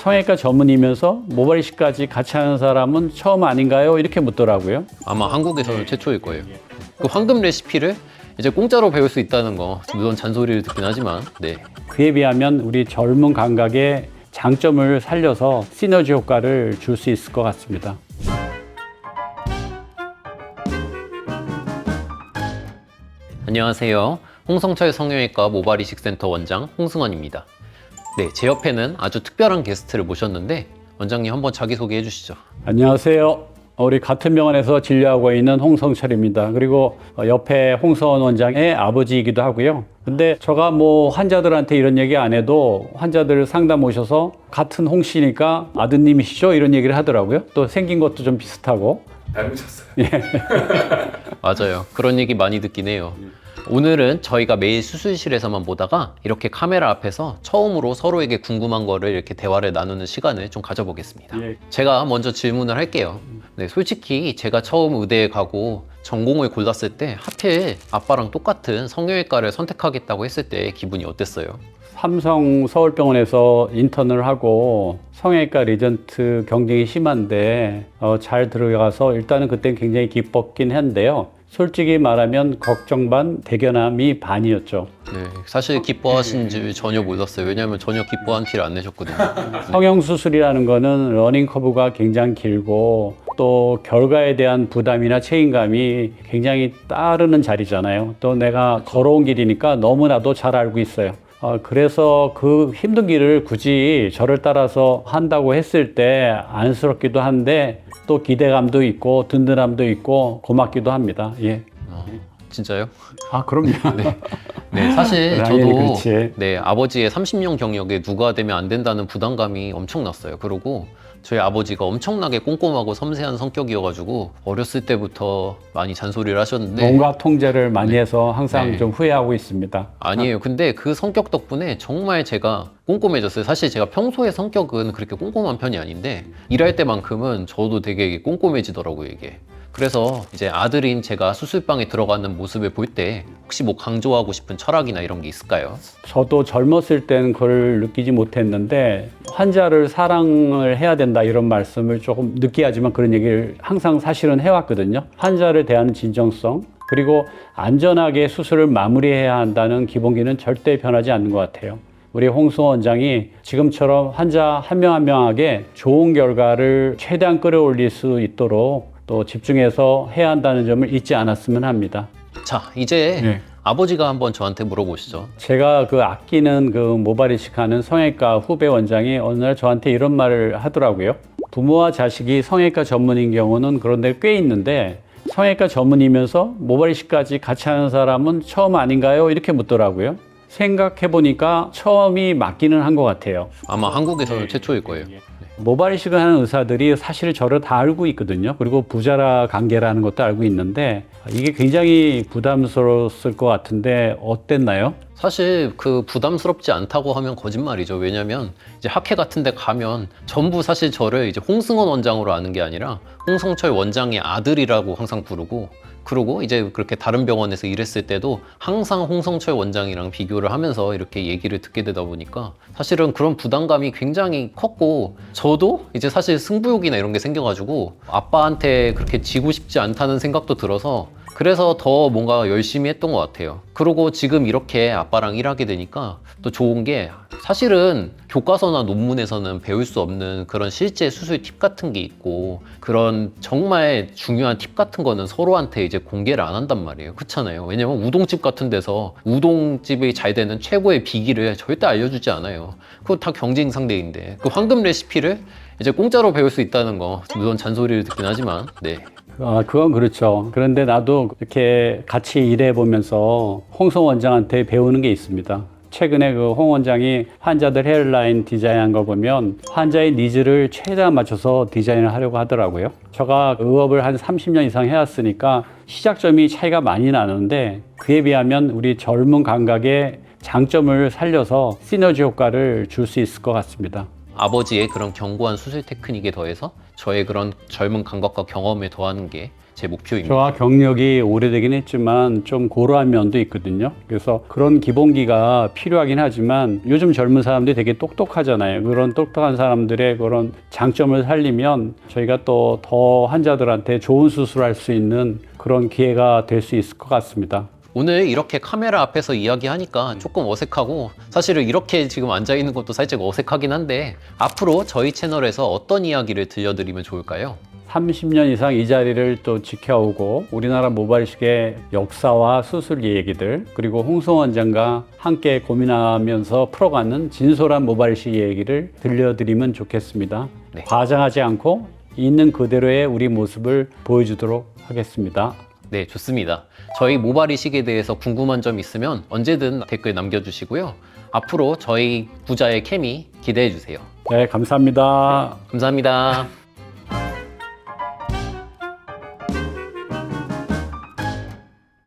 성형외과 전문이면서 모발 이식까지 같이 하는 사람은 처음 아닌가요? 이렇게 묻더라고요. 아마 한국에서는 최초일 거예요. 그 황금 레시피를 이제 공짜로 배울 수 있다는 거, 물론 잔소리를 듣긴 하지만, 네. 그에 비하면 우리 젊은 감각의 장점을 살려서 시너지 효과를 줄 수 있을 것 같습니다. 안녕하세요. 홍성철 성형외과 모발이식센터 원장 홍승원입니다. 네, 제 옆에는 아주 특별한 게스트를 모셨는데 원장님 한번 자기소개해 주시죠. 안녕하세요. 우리 같은 병원에서 진료하고 있는 홍성철입니다. 그리고 옆에 홍성원 원장의 아버지이기도 하고요. 근데 제가 뭐 환자들한테 이런 얘기 안 해도 환자들 상담 오셔서 같은 홍씨니까 아드님이시죠? 이런 얘기를 하더라고요. 또 생긴 것도 좀 비슷하고. 닮으셨어요. 맞아요. 그런 얘기 많이 듣긴 해요. 오늘은 저희가 매일 수술실에서만 보다가 이렇게 카메라 앞에서 처음으로 서로에게 궁금한 거를 이렇게 대화를 나누는 시간을 좀 가져보겠습니다. 예. 제가 먼저 질문을 할게요. 네, 솔직히 제가 처음 의대에 가고 전공을 골랐을 때 하필 아빠랑 똑같은 성형외과를 선택하겠다고 했을 때 기분이 어땠어요? 삼성 서울병원에서 인턴을 하고 성형외과 리전트 경쟁이 심한데 잘 들어가서 일단은 그때 굉장히 기뻤긴 한데요. 솔직히 말하면 걱정 반, 대견함이 반이었죠. 네, 사실 기뻐하신 줄 전혀 몰랐어요. 왜냐하면 전혀 기뻐한 티를 안 내셨거든요. 성형수술이라는 거는 러닝 커브가 굉장히 길고 또 결과에 대한 부담이나 책임감이 굉장히 따르는 자리잖아요. 또 내가 걸어온 길이니까 너무나도 잘 알고 있어요. 그래서 그 힘든 길을 굳이 저를 따라서 한다고 했을 때 안쓰럽기도 한데 또 기대감도 있고 든든함도 있고 고맙기도 합니다. 예. 진짜요? 그럼요. 네, 사실 당연히 저도 그렇지. 네, 아버지의 30년 경력에 누가 되면 안 된다는 부담감이 엄청났어요. 그리고 저희 아버지가 엄청나게 꼼꼼하고 섬세한 성격이어가지고 어렸을 때부터 많이 잔소리를 하셨는데 뭔가 통제를 많이 해서 항상 네. 좀 후회하고 있습니다. 아니에요. 근데 그 성격 덕분에 정말 제가 꼼꼼해졌어요. 사실 제가 평소에 성격은 그렇게 꼼꼼한 편이 아닌데 일할 때만큼은 저도 되게 꼼꼼해지더라고요, 이게. 그래서 이제 아들인 제가 수술방에 들어가는 모습을 볼 때 혹시 뭐 강조하고 싶은 철학이나 이런 게 있을까요? 저도 젊었을 때는 그걸 느끼지 못했는데 환자를 사랑을 해야 된다 이런 말씀을 조금 느끼하지만 그런 얘기를 항상 사실은 해왔거든요. 환자를 대하는 진정성 그리고 안전하게 수술을 마무리해야 한다는 기본기는 절대 변하지 않는 것 같아요. 우리 홍승원 원장이 지금처럼 환자 한 명 한 명에게 좋은 결과를 최대한 끌어올릴 수 있도록 또 집중해서 해야 한다는 점을 잊지 않았으면 합니다. 자, 이제 네. 아버지가 한번 저한테 물어보시죠. 제가 그 아끼는 그 모발 이식하는 성형외과 후배 원장이 어느 날 저한테 이런 말을 하더라고요. 부모와 자식이 성형외과 전문인 경우는 그런 데 꽤 있는데 성형외과 전문이면서 모발 이식까지 같이 하는 사람은 처음 아닌가요? 이렇게 묻더라고요. 생각해 보니까 처음이 맞기는 한 것 같아요. 아마 한국에서는 최초일 거예요. 모발 이식을 하는 의사들이 사실 저를 다 알고 있거든요. 그리고 부자라 관계라는 것도 알고 있는데 이게 굉장히 부담스러웠을 것 같은데 어땠나요? 사실 그 부담스럽지 않다고 하면 거짓말이죠. 왜냐면 이제 학회 같은 데 가면 전부 사실 저를 이제 홍승원 원장으로 아는 게 아니라 홍성철 원장의 아들이라고 항상 부르고 그리고 이제 그렇게 다른 병원에서 일했을 때도 항상 홍성철 원장이랑 비교를 하면서 이렇게 얘기를 듣게 되다 보니까 사실은 그런 부담감이 굉장히 컸고 저도 이제 사실 승부욕이나 이런 게 생겨가지고 아빠한테 그렇게 지고 싶지 않다는 생각도 들어서 그래서 더 뭔가 열심히 했던 것 같아요. 그리고 지금 이렇게 아빠랑 일하게 되니까 또 좋은 게 사실은 교과서나 논문에서는 배울 수 없는 그런 실제 수술 팁 같은 게 있고 그런 정말 중요한 팁 같은 거는 서로한테 이제 공개를 안 한단 말이에요. 그렇잖아요. 왜냐면 우동집 같은 데서 우동집이 잘 되는 최고의 비기를 절대 알려주지 않아요. 그거 다 경쟁 상대인데 그 황금 레시피를 이제 공짜로 배울 수 있다는 거 물론 잔소리를 듣긴 하지만 네. 그건 그렇죠. 그런데 나도 이렇게 같이 일해보면서 홍성 원장한테 배우는 게 있습니다. 최근에 그 홍 원장이 환자들 헤어라인 디자인한 거 보면 환자의 니즈를 최대한 맞춰서 디자인을 하려고 하더라고요. 제가 의업을 한 30년 이상 해왔으니까 시작점이 차이가 많이 나는데 그에 비하면 우리 젊은 감각의 장점을 살려서 시너지 효과를 줄 수 있을 것 같습니다. 아버지의 그런 견고한 수술 테크닉에 더해서 저의 그런 젊은 감각과 경험에 더하는 게 제 목표입니다. 저와 경력이 오래되긴 했지만 좀 고루한 면도 있거든요. 그래서 그런 기본기가 필요하긴 하지만 요즘 젊은 사람들이 되게 똑똑하잖아요. 그런 똑똑한 사람들의 그런 장점을 살리면 저희가 또 더 환자들한테 좋은 수술할 수 있는 그런 기회가 될 수 있을 것 같습니다. 오늘 이렇게 카메라 앞에서 이야기하니까 조금 어색하고 사실은 이렇게 지금 앉아있는 것도 살짝 어색하긴 한데 앞으로 저희 채널에서 어떤 이야기를 들려드리면 좋을까요? 30년 이상 이 자리를 또 지켜오고 우리나라 모발이식의 역사와 수술 얘기들 그리고 홍승 원장과 함께 고민하면서 풀어가는 진솔한 모발이식 얘기를 들려드리면 좋겠습니다. 네. 과장하지 않고 있는 그대로의 우리 모습을 보여주도록 하겠습니다. 네, 좋습니다. 저희 모발 이식에 대해서 궁금한 점 있으면 언제든 댓글 남겨주시고요. 앞으로 저희 부자의 케미 기대해 주세요. 네, 감사합니다. 감사합니다.